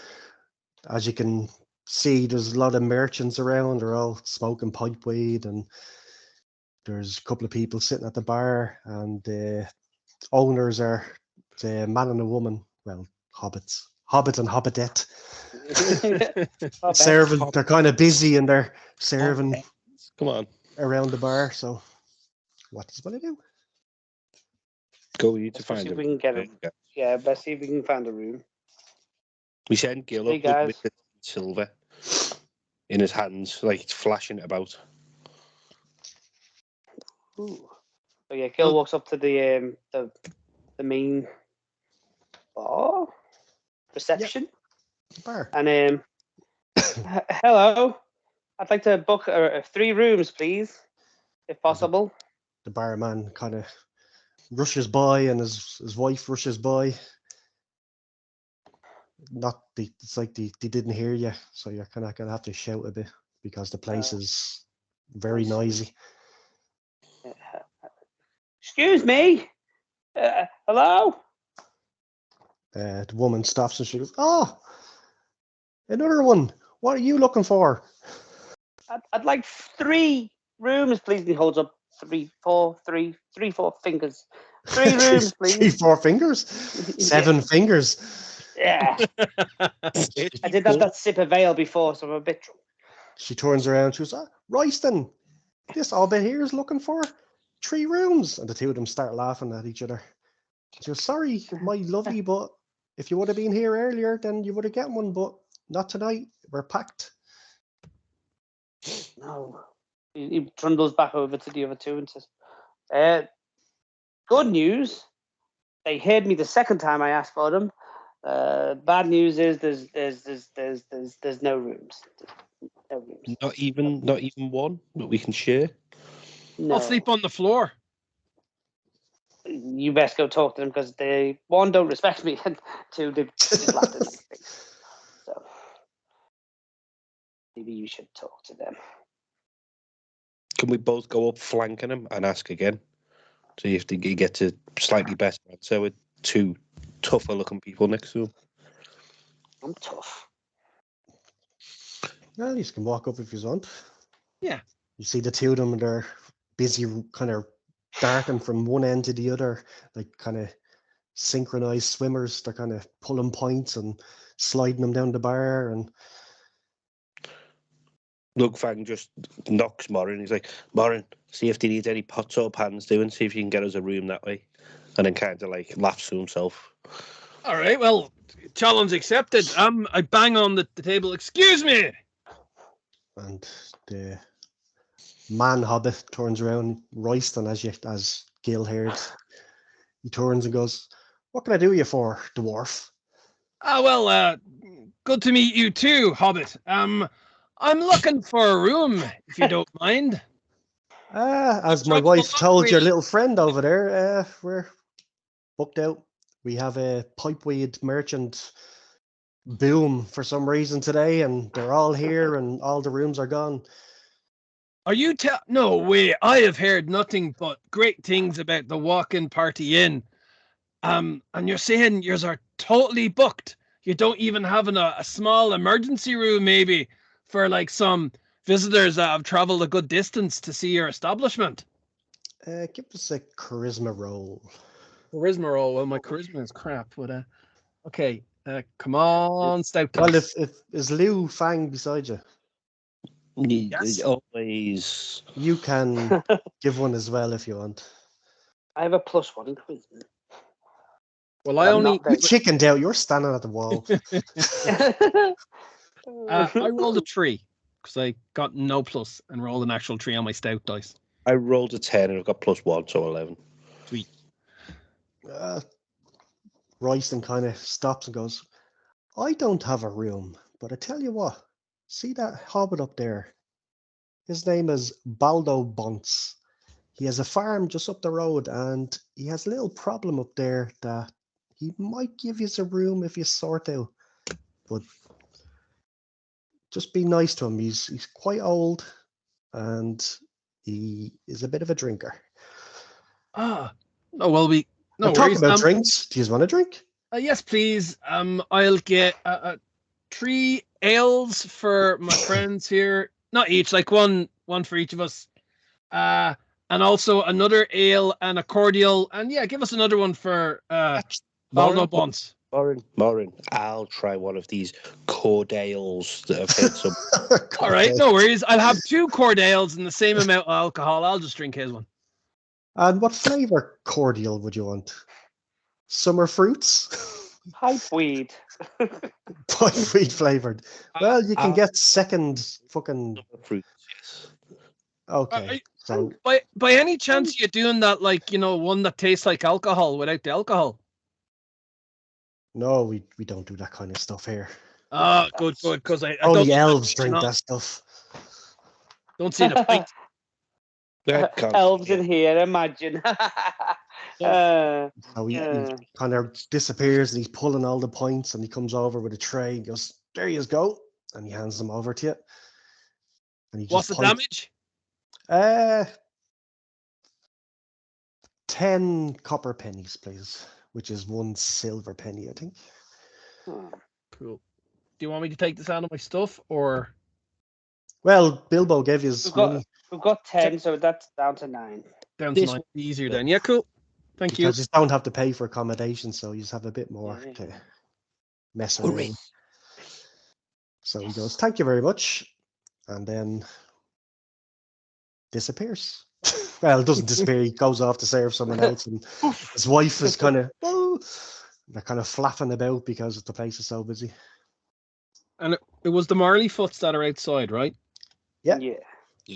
as you can see, there's a lot of merchants around. They're all smoking pipe weed, and there's a couple of people sitting at the bar. And the owners are the man and a woman. Well, hobbits, hobbit and hobbitette. Serving, they're kind of busy and they're serving Come on, around the bar. So, what does one do? go you to Let's see find if him. we can get it. Yeah, best see if we can find a room. We send Gil Hey, up guys. with the silver in his hands, like it's flashing it about. Ooh. So yeah, Gil walks up to the main bar reception. The bar. And hello, I'd like to book 3 rooms, please, if possible. The barman kind of rushes by, and his wife rushes by. It's like they didn't hear you, so you're kind of gonna have to shout a bit because the place is very noisy. Excuse me. Hello. The woman stops and she goes, "Oh, another one. What are you looking for?" I'd like 3 rooms, please. And he holds up 3, 4 fingers. 3 rooms, please. 3, 4 fingers, 7 fingers. Yeah. I did have that sip of ale before, so I'm a bit drunk. She turns around. She goes, "Royston, this hobbit here is looking for 3 rooms." And the two of them start laughing at each other. She goes, "Sorry, my lovely, but if you would have been here earlier, then you would have gotten one, but not tonight. We're packed." No. He trundles back over to the other two and says, good news. They heard me the second time I asked for them. Bad news is there's no rooms. No rooms. Not even one that we can share. No. I'll sleep on the floor. You best go talk to them because they, 1, don't respect me, and 2, they've just laughed in my face. So maybe you should talk to them. Can we both go up flanking him and ask again? So you have to get a slightly better answer with 2 tougher looking people next to him. I'm tough. Well, you can walk up if you want. Yeah. You see the two of them, and they're busy kind of darting from one end to the other, like kind of synchronized swimmers. They're kind of pulling points and sliding them down the bar. And LugFang just knocks Morin. He's like, "Morin, see if they need any pots or pans doing, see if you can get us a room that way." And then kind of like laughs to himself. All right, well, challenge accepted. I bang on the table. Excuse me. and the man hobbit turns around, Royston, as Gil heard. He turns and goes, "What can I do you for, dwarf?" Well, good to meet you too, Hobbit. I'm looking for a room, if you don't mind. As my wife told your little friend over there, we're booked out. We have a pipeweed merchant boom for some reason today, and they're all here, and all the rooms are gone. Are you No way. I have heard nothing but great things about the walk-in party inn. And you're saying yours are totally booked. You don't even have a small emergency room, maybe, for like some visitors that have traveled a good distance to see your establishment. Give us a charisma roll. Charisma roll. Well, my charisma is crap. But okay. Come on, stout. Well, if is LugFang beside you? Yes. Always. You can give one as well if you want. I have a +1 in charisma. Well, I only You chickened out. You're standing at the wall. I rolled a 3 because I got no plus and rolled an actual 3 on my stout dice. I rolled a 10 and I've got +1, so 11. Sweet. Royston kind of stops and goes, "I don't have a room, but I tell you what, see that hobbit up there? His name is Bilbo Baggins. He has a farm just up the road, and he has a little problem up there that he might give you a room if you sort out. But just be nice to him. He's quite old, and he is a bit of a drinker." Oh, well, no I'm talking worries. about drinks. Do you want a drink? Yes, please. I'll get 3 ales for my friends here. Not each, like one for each of us. And also another ale and a cordial. And yeah, give us another one for Bilbo Baggins. Morin, I'll try one of these cordials that I've heard some. All right, no worries. I'll have 2 cordials and the same amount of alcohol. I'll just drink his one. And what flavor cordial would you want? Summer fruits? Pipeweed. Pipeweed flavored. Well, you can get second fucking Fruits, yes. Okay. So by any chance you're doing that, like, one that tastes like alcohol without the alcohol? no, we don't do that kind of stuff here. Oh, good, because I Only don't elves drink that stuff. Don't see the point. That can't Elves be in here, imagine. So he Yeah. kind of disappears and he's pulling all the points and he comes over with a tray and goes, "There you go," and he hands them over to you. And he What's just the damage? 10 copper pennies, please, which is 1 silver penny, I think. Cool. Do you want me to take this out of my stuff, or Well, Bilbo gave you his money We've got 10, so that's down to 9. down to This 9? one- Easier then. Yeah, cool. Thank you. because you don't have to pay for accommodation, so you just have a bit more Yeah. to mess Hooray. around. So he goes, "Thank you very much," and then disappears. Well, it doesn't disappear. He goes off to serve someone else, and his wife is kind of, they're kind of flapping about because the place is so busy. And it was the Marley Foots that are outside, right? Yeah. Yeah.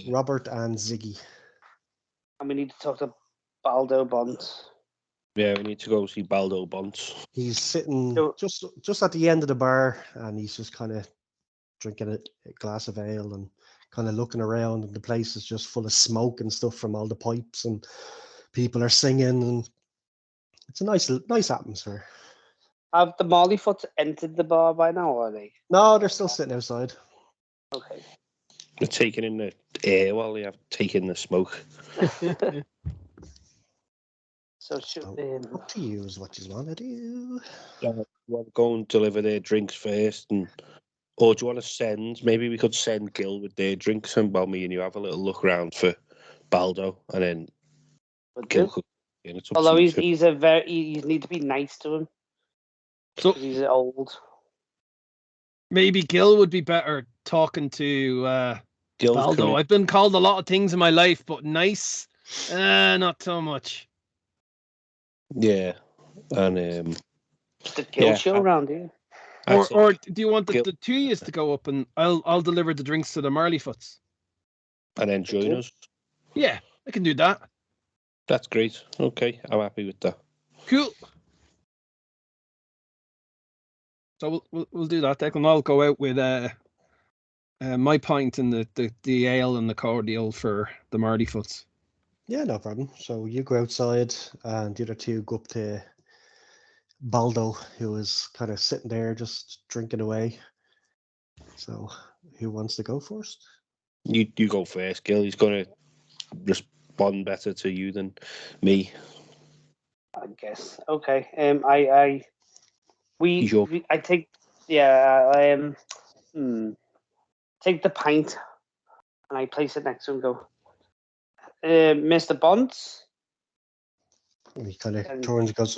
Robert and Ziggy. And we need to talk to Baldo Bonds. Yeah, we need to go see Baldo Bonds. He's sitting So- just at the end of the bar, and he's just kind of drinking a glass of ale and kind of looking around, and the place is just full of smoke and stuff from all the pipes, and people are singing, and it's a nice atmosphere. Have the Marleyfoots entered the bar by now, or are they? No, they're still sitting outside. Okay. They're taking in the air while they have taken the smoke. So should So, up to you is what you want to do. We'll go and deliver their drinks first, or do you want to send? Maybe we could send Gil with their drinks, and while me and you have a little look around for Baldo, and then Gil could. It's up Although to you he's two. you need to be nice to him So 'cause he's old. maybe Gil would be better talking to Gil's Baldo. coming. I've been called a lot of things in my life, but nice, not so much. Yeah, and The Gill Yeah, show I- around here. Or do you want the Gil- 2 years to go up and I'll deliver the drinks to the Marley Foots? and then join do. us. Yeah, I can do that. That's great. Okay, I'm happy with that. Cool. So we'll do that, Declan. I'll go out with my pint and the ale and the cordial for the Marley Foots. Yeah, no problem. So you go outside, and the other two go up to Baldo, who is kind of sitting there just drinking away. So who wants to go first? You go first, Gil. He's gonna respond better to you than me. I guess. Okay. I take take the pint and I place it next to him. And go, Mr. Bonds. And he kind of And- turns and goes,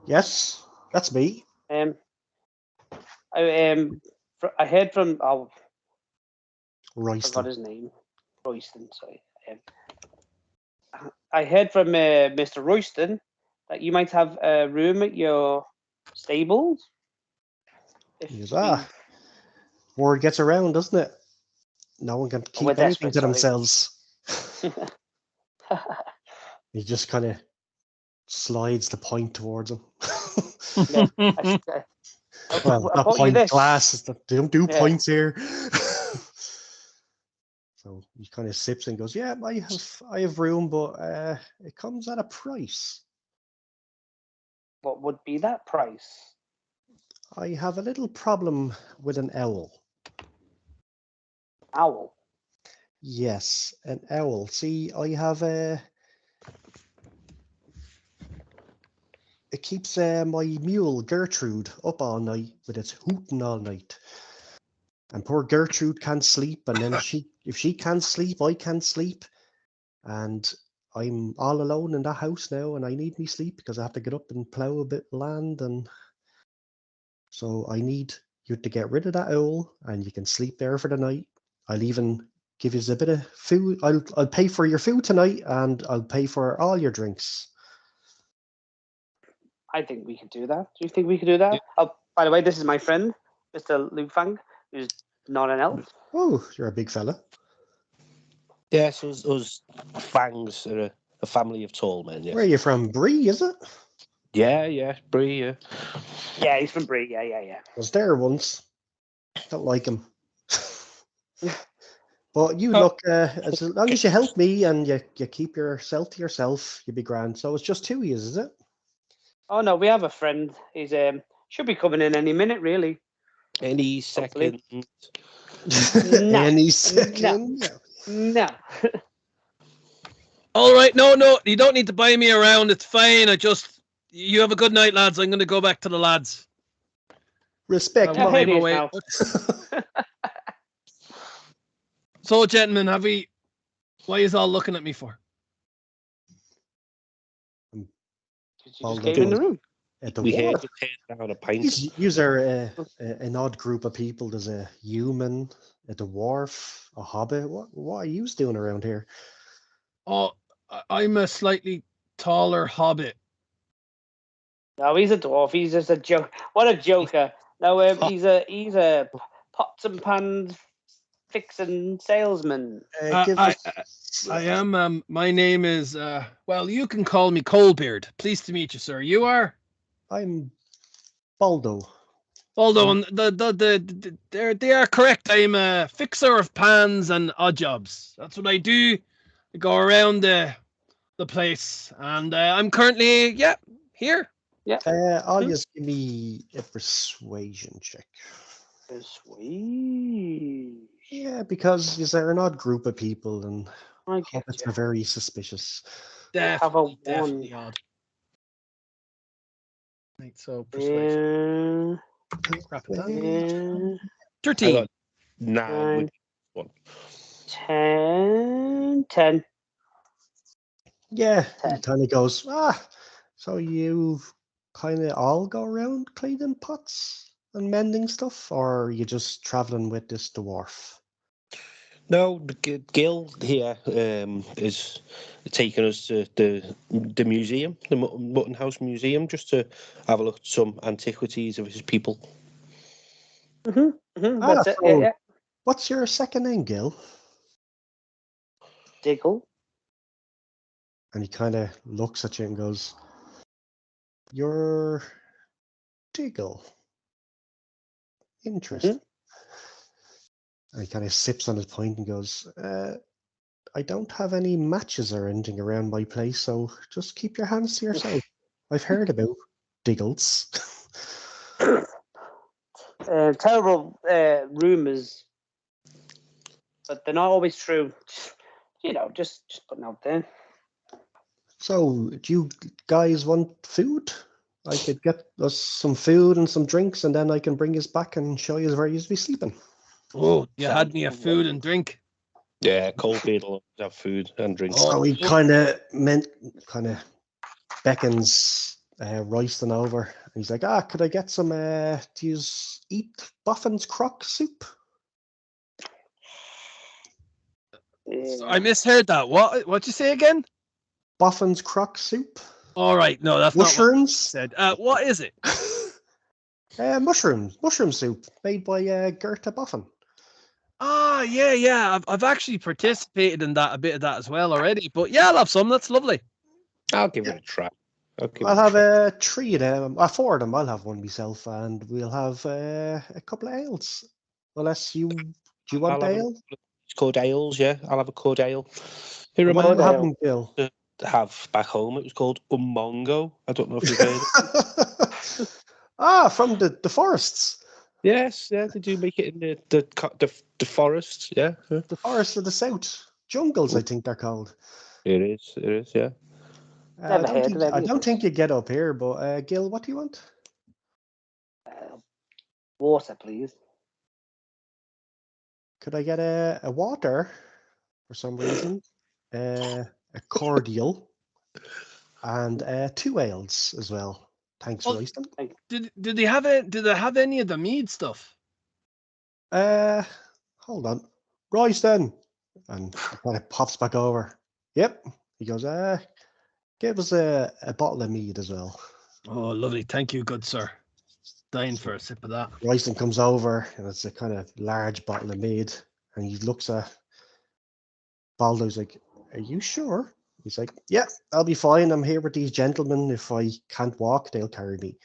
yes, that's me. I heard from I Royston. forgot his name. Royston. Sorry. I heard from Mr. Royston that you might have a room at your stables. He goes, word gets around, doesn't it? No one can keep we're anything desperate, to sorry. themselves. He just kind of slides the point towards him. I Well, I not bought you point this. glass. They don't do Yeah. points here. So he kind of sips and goes, "Yeah, I have room, but it comes at a price. What would be that price? I have a little problem with an owl. Owl. Yes, an owl. See, I have it keeps my mule Gertrude up all night with its hooting all night. And poor Gertrude can't sleep, and then if she can't sleep, I can't sleep. And I'm all alone in that house now, and I need me sleep because I have to get up and plough a bit of land, and so I need you to get rid of that owl, and you can sleep there for the night. I'll even give you a bit of food. I'll pay for your food tonight, and I'll pay for all your drinks. I think we could do that. Do you think we could do that? Yeah. Oh, by the way, this is my friend, Mr. LugFang, who's not an elf. Oh, you're a big fella. Yes, us fangs are a family of tall men. Yes. Where are you from? Bree, is it? Yeah, Bree, yeah. Yeah, he's from Bree. Yeah. Was there once. Don't like him. But you Oh. look, as long as you help me and you keep yourself to yourself, you'll be grand. So it's just two of you, is it? Oh no, we have a friend. He's should be coming in any minute, really. Any Hopefully. second. No, Any second. No. All right, no, you don't need to buy me around. It's fine. You have a good night, lads. I'm going to go back to the lads. Respect, I Here made he my is way. now. So, gentlemen, why is all looking at me for? You Baldo just came in the goes, room. At the We war. heard you turn down a pint. These are an odd group of people. There's a human, a dwarf, a hobbit. What are you doing around here? Oh, I'm a slightly taller hobbit. No, he's a dwarf. He's just a joke. What a joker! No, he's a pots and pans fixing salesman. Give I us, am. My name is. Well, you can call me Coldbeard. Pleased to meet you, sir. You are I'm Baldo. Baldo, and they are correct. I'm a fixer of pans and odd jobs. That's what I do. I go around the place, and I'm currently here. I'll just give me a persuasion check. Sweet. Yeah, because they're an odd group of people, and I get hobbits you. are very suspicious. Have a Definitely one. odd. Right, so persuasion. Crap it down. 13. I got 9 with 1. 10. Yeah, he 10. kind of goes, so you kind of all go around cleaning pots and mending stuff, or are you just traveling with this dwarf? No, Gil here is taking us to the museum, the Mutton House Museum, just to have a look at some antiquities of his people. That's it. So Yeah. what's your second name, Gil? Diggle. And he kind of looks at you and goes, "You're Diggle. Interesting." And he kind of sips on his pint and goes, I don't have any matches or anything around my place, so just keep your hands to yourself. I've heard about Diggles. Terrible rumors, but they're not always true. Just putting out there. So, do you guys want food? I could get us some food and some drinks, and then I can bring you back and show you where you'll be sleeping. Oh, you had Sounds me a great. food and drink. Yeah, Coldbeard will have food and drink. So he kind of beckons Royston over. He's like, could I get some, do you eat Boffin's crock soup? So I misheard that. What'd you say again? Boffin's crock soup? All right, no, that's not what I Mushrooms? said. What is it? Mushroom soup made by Gerta Boffin. Ah, yeah. I've actually participated in a bit of that as well already. But yeah, I'll have some. That's lovely. I'll give it a try. I'll have 3 of them, 4 of them. I'll have one myself, and we'll have a couple of ales. Unless do you want ale? It's called ales, yeah. I'll have a cod ale. It What reminds are you me having, Bill? to have back home. It was called Mongo. I don't know if you've heard it. From the forests. Yes, yeah, they do make it in the forests, yeah. The forests of the south. Jungles, I think they're called. It is, yeah. I don't think you get up here, but Gil, what do you want? Water, please. Could I get a water for some reason? A cordial and 2 ales as well. Thanks, Royston. Did they have it? Did they have any of the mead stuff? Hold on, Royston, and he kind of pops back over. Yep, he goes. Give us a bottle of mead as well. Oh, lovely. Thank you, good sir. Dying for a sip of that. Royston comes over, and it's a kind of large bottle of mead, and he looks at Baldo's like, "Are you sure?" He's like, yeah, I'll be fine. I'm here with these gentlemen. If I can't walk, they'll carry me.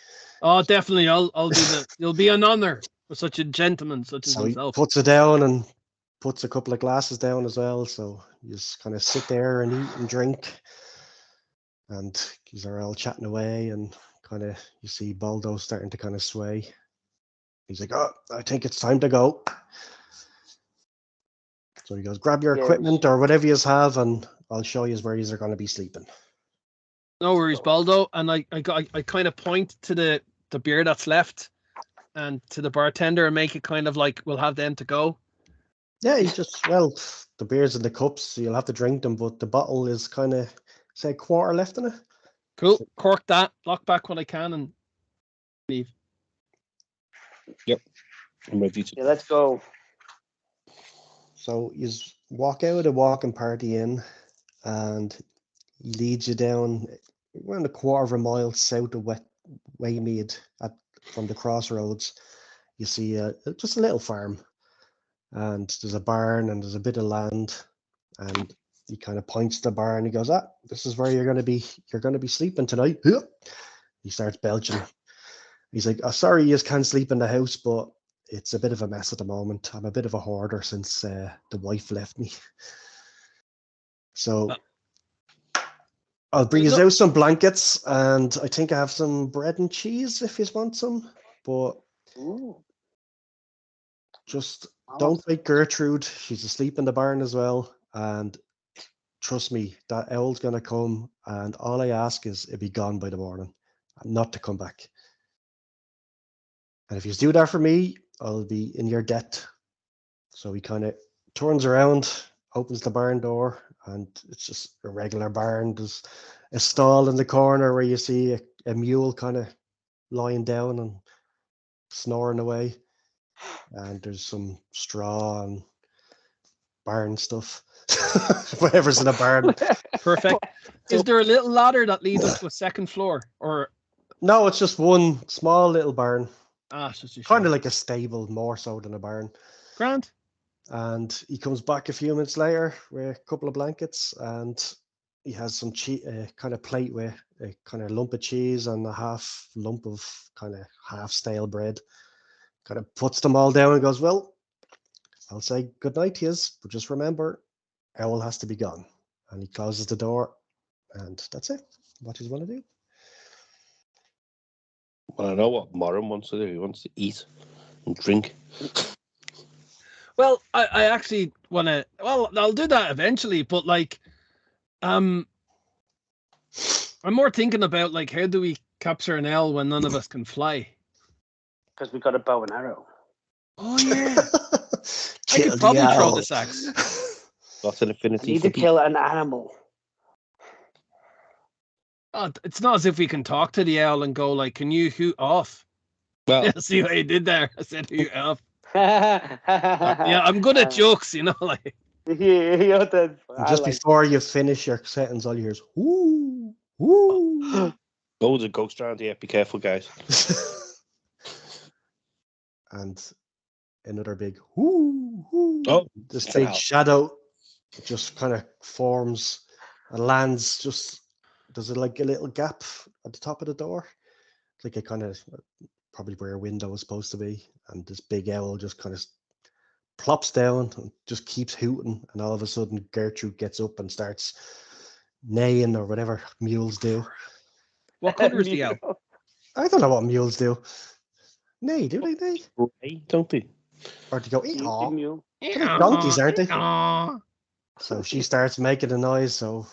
Oh, definitely. I'll be It'll be an honor for such a gentleman such as So he himself. puts it down and puts a couple of glasses down as well. So you just kind of sit there and eat and drink. And these are all chatting away, and kind of you see Baldo starting to kind of sway. He's like, oh, I think it's time to go. So he goes, grab your equipment or whatever you have, and I'll show you where you're going to be sleeping. No worries, Baldo. And I kind of point to the beer that's left and to the bartender and make it kind of like we'll have them to go. Yeah, he just, well, the beer's in the cups, so you'll have to drink them, but the bottle is kind of, say, a quarter left in it. Cool. Cork that, lock back what I can, and leave. Yep. I'm ready to. Yeah, let's go. So you walk out of the walking party inn, and he leads you down around a quarter of a mile south of Waymeet from the crossroads. You see just a little farm, and there's a barn and there's a bit of land, and he kind of points to the barn. He goes, this is where you're going to be. You're going to be sleeping tonight. He starts belching. He's like, sorry, you can't sleep in the house, but it's a bit of a mess at the moment. I'm a bit of a hoarder since the wife left me. So I'll bring you out some blankets, and I think I have some bread and cheese if you want some. But just don't wake Gertrude. She's asleep in the barn as well. And trust me, that owl's going to come. And all I ask is it be gone by the morning, and not to come back. And if you do that for me, I'll be in your debt. So he kind of turns around, opens the barn door, and it's just a regular barn. There's a stall in the corner where you see a mule kind of lying down and snoring away. And there's some straw and barn stuff. Whatever's in a barn. Perfect. Is there a little ladder that leads up to a second floor? Or no, it's just one small little barn. it's just kind of like a stable, more so than a barn. Grand. And he comes back a few minutes later with a couple of blankets, and he has some kind of plate with a kind of lump of cheese and a half lump of kind of half stale bread. Kind of puts them all down and goes, well, I'll say good night to yous, but just remember, Owl has to be gone. And he closes the door, and that's it. What he's going to do. Well, I know what Morin wants to do. He wants to eat and drink. Well, I actually want to. Well, I'll do that eventually, but like, I'm more thinking about like how do we capture an owl when none of us can fly? Because we got a bow and arrow. Oh yeah, I could probably throw this axe. Got an We affinity need for to kill an animal. Oh, it's not as if we can talk to the owl and go like, "Can you hoot off?" Well, See what he did there? I said hoot off. Yeah, I'm good at jokes, you know. Like, Just before you finish your sentence, all you hear is "woo, woo." loads of ghosts around here. Be careful, guys. And another big "woo, woo." Oh, this big shadow just kind of forms and lands just. There's like a little gap at the top of the door. It's like a kind of probably where a window is supposed to be, and this big owl just kind of plops down and just keeps hooting, and all of a sudden Gertrude gets up and starts neighing or whatever mules do. what color is the owl? I don't know what mules do. Neigh, do they neigh? Hey, don't they? Or do you go, Eat mule. they're like donkeys, aren't they? Aw. So she starts making a noise, so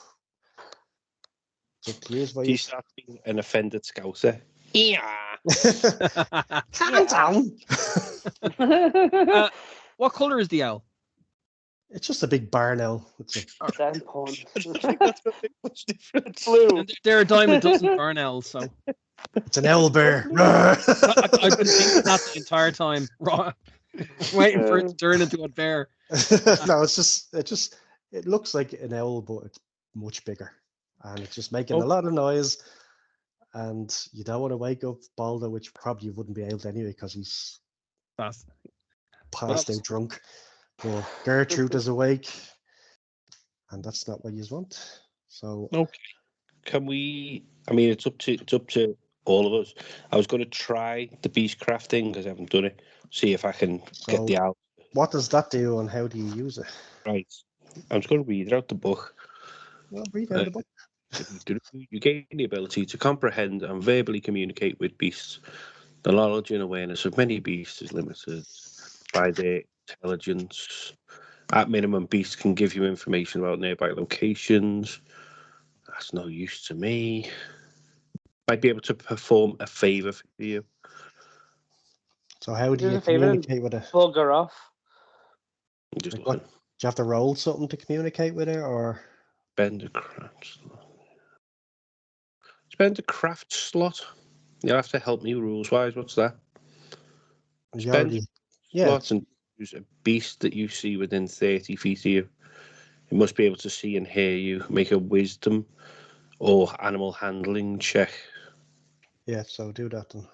it's up to you. She starts being an offended scouser. Yeah. Calm down. What color is the owl? It's just a big barn owl. It's a Damn porn. I don't think that's going to make much difference. Blue. And there are dime a dozen barn owls, so It's an owl bear. I've been thinking that the entire time, waiting for it to turn into a bear. No, it looks like an owl, but it's much bigger, and it's just making a lot of noise. And you don't want to wake up Baldo, which probably you wouldn't be able to anyway because he's Fast. passed out drunk. But Gertrude is awake, and that's not what you want. So Okay. Can we? I mean, it's up to all of us. I was going to try the beast crafting because I haven't done it. See if I can get the owl. what does that do, and how do you use it? Right. I'm just going to read out the book. Well, read out the book. You gain the ability to comprehend and verbally communicate with beasts. The knowledge and awareness of many beasts is limited by their intelligence. At minimum, beasts can give you information about nearby locations. That's no use to me. Might be able to perform a favour for you. So how do Do you us a favour and communicate with it? bugger off. I'm just Like looking. what? Do you have to roll something to communicate with it, or Spend a craft slot. Spend a craft slot. You'll have to help me rules wise. What's that? you Spend already? Yeah. slots and use a beast that you see within 30 feet of you. It must be able to see and hear you. Make a wisdom or animal handling check. Yeah. So do that then.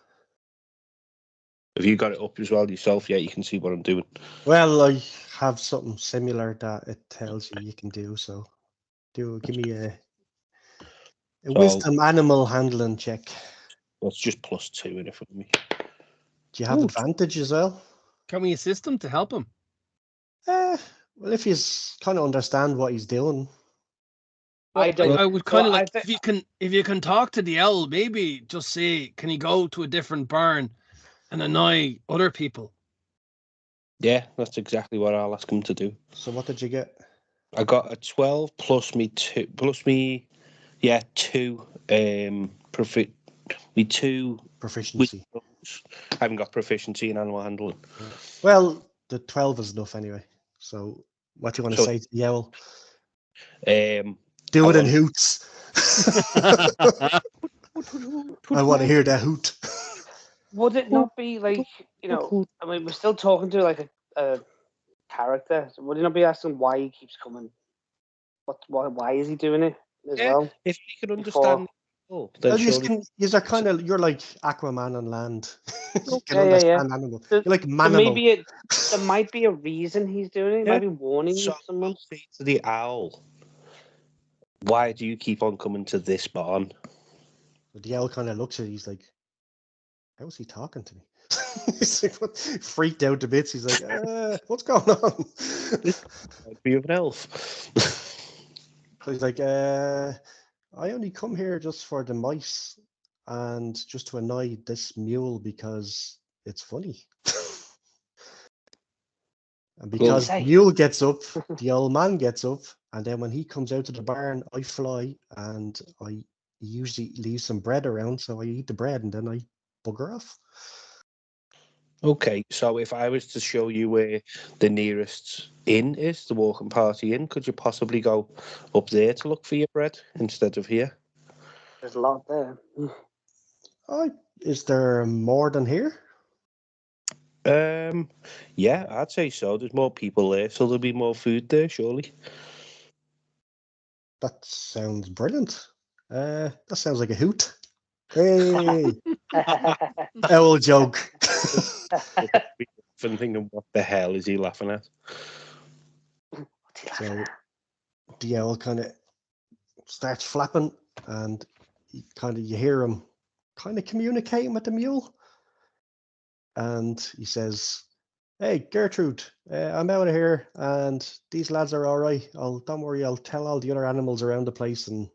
Have you got it up as well yourself? Yeah, you can see what I'm doing. Well, I have something similar that it tells you can do. So give me a wisdom animal handling check. That's just +2 in it for me. Do you have advantage as well? Can we assist him to help him? Well, if you kind of understand what he's doing. Well, I don't. I would kind of I like thi- if you can talk to the owl, maybe just say, can he go to a different barn and annoy other people? Yeah, that's exactly what I'll ask him to do. So what did you get? I got a 12 plus me 2 2 2 Proficiency. I haven't got proficiency in animal handling. Yeah. Well, the 12 is enough anyway. So what do you want to say to the owl? Do it in hoots. I want to hear that hoot. Would it not be like, I mean, we're still talking to like a character. So would it not be asking why he keeps coming? Why is he doing it as well? If you can understand then surely... you're like Aquaman on land. You can Yeah. understand animals. You're like Manimal. There might be a reason he's doing it. He might be warning someone. Say to the owl, why do you keep on coming to this barn? The owl kind of looks at it. He's like, how is he talking to me? He's like, freaked out to bits. He's like, what's going on? I'd be of an elf. So he's like, I only come here just for the mice and just to annoy this mule because it's funny. And because the mule gets up, the old man gets up, and then when he comes out to the barn, I fly and I usually leave some bread around, so I eat the bread and then I bugger off. Okay, so if I was to show you where the nearest inn is, the walking party inn, could you possibly go up there to look for your bread instead of here? There's a lot there. Is there more than here? Yeah, I'd say so. There's more people there, so there'll be more food there, surely. That sounds brilliant. That sounds like a hoot. Hey, owl joke. I'm thinking, what the hell is he laughing at? So the owl kind of starts flapping, and you hear him kind of communicating with the mule, and he says, "Hey, Gertrude, I'm out of here, and these lads are all right. Don't worry, I'll tell all the other animals around the place, and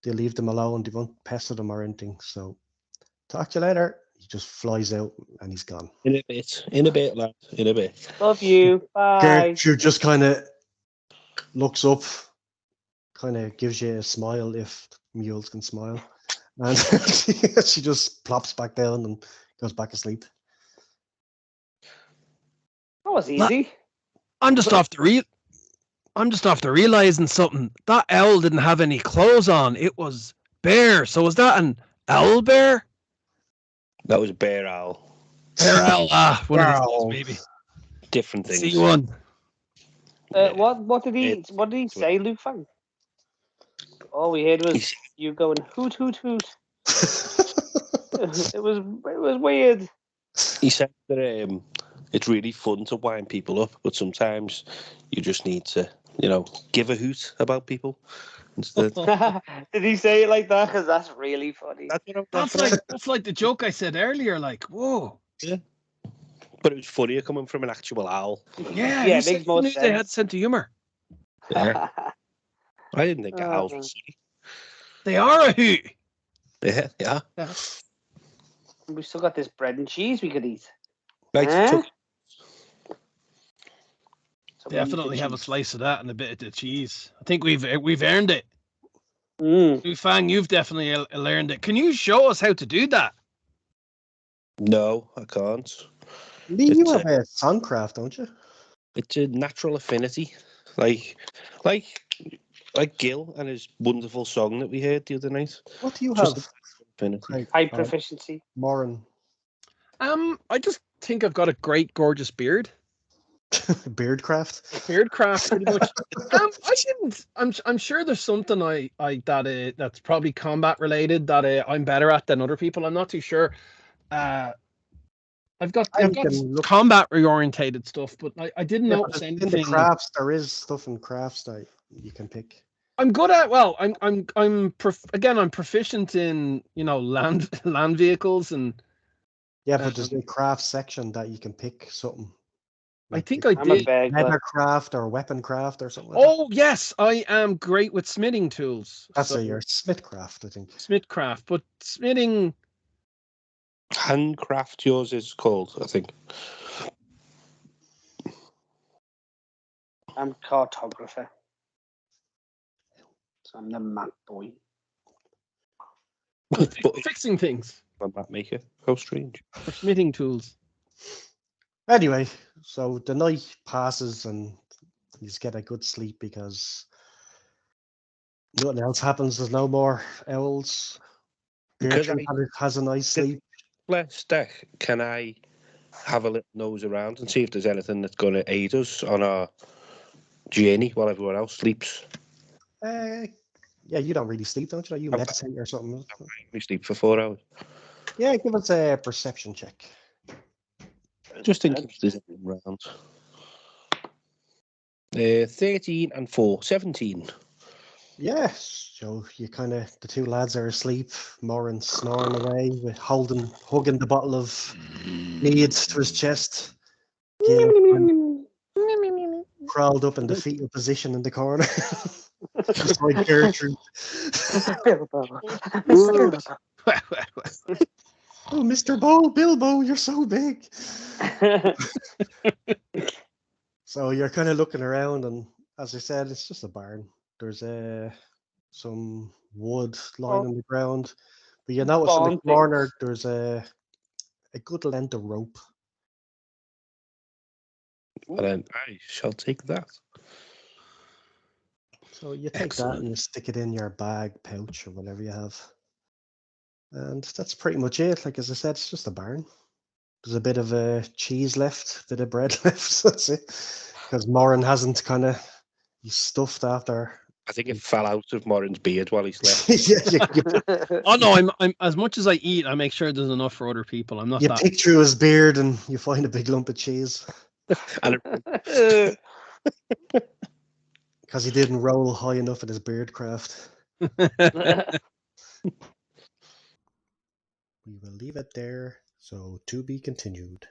they'll leave them alone. They won't pester them or anything. So, talk to you later." He just flies out, and he's gone. In a bit, lad. In a bit. Love you. Bye. Gertrude just kind of looks up, kind of gives you a smile if mules can smile, and she just plops back down and goes back to sleep. That was easy. I'm just after realizing something. That owl didn't have any clothes on. It was bear. So was that an owl bear? That was bear owl. Bear owl. One of these days, maybe. Different things. See one. What did he say, LugFang? All we heard was you going hoot hoot hoot. It was weird. He said that it's really fun to wind people up, but sometimes you just need to give a hoot about people instead. Did he say it like that? Because that's really funny. That's like the joke I said earlier. Like, whoa. Yeah. But it was funnier coming from an actual owl. Yeah, it makes more knew sense. they had sense of humor. Yeah. I didn't think owls were silly. They are a hoot. Yeah. Yeah. We still got this bread and cheese we could eat. Right, Eh? So Definitely have a slice of that and a bit of the cheese. I think we've earned it. LugFang, you've definitely learned it. Can you show us how to do that? No, I can't. Lee, you have a songcraft, don't you? It's a natural affinity, like Gil and his wonderful song that we heard the other night. What do you Just have? affinity. High proficiency. Morin. I just think I've got a great, gorgeous beard. Beardcraft. Beardcraft, pretty much. I didn't. I'm sure there's something that's probably combat related that I'm better at than other people. I'm not too sure. I've got combat orientated stuff, but I didn't notice anything. In the crafts, there is stuff in crafts that you can pick. I'm good at. Well, I'm proficient in land vehicles and. Yeah, but there's a craft section that you can pick something. I think I did. Leathercraft or weapon craft or something. Like yes, I am great with smithing tools. That's your smithcraft, I think. Smithcraft, but smithing. Handcraft, yours is called, I think. I'm cartographer. So I'm the map boy. Fixing things. A map maker. How strange. For smithing tools. Anyway, so the night passes and you just get a good sleep because nothing else happens. There's no more owls. Gertrude has a nice sleep. Deck, can I have a little nose around and see if there's anything that's going to aid us on our journey while everyone else sleeps? Yeah, you don't really sleep, don't you? You meditate or something. We sleep for 4 hours. Yeah, give us a perception check. Just in case there's anything around. 13 and 4, 17. Yeah, so you the two lads are asleep, Morin snoring away, with Holden hugging the bottle of mead to his chest. Crawled up in the fetal position in the corner. Just like Gertrude. Oh, Mr. Bilbo, you're so big. So you're kind of looking around, and as I said, it's just a barn. There's some wood lying on the ground, but you notice in the corner there's a good length of rope. And then I shall take that. So you take that and you stick it in your bag, pouch, or whatever you have. And that's pretty much it. Like, as I said, it's just a barn. There's a bit of cheese left, a bit of bread left. That's it. Because Morin hasn't he's stuffed after. I think it fell out of Morin's beard while he slept. Oh no, I'm as much as I eat, I make sure there's enough for other people. I'm not. You pick through his beard and you find a big lump of cheese. Because he didn't roll high enough in his beard craft. We will leave it there. So to be continued.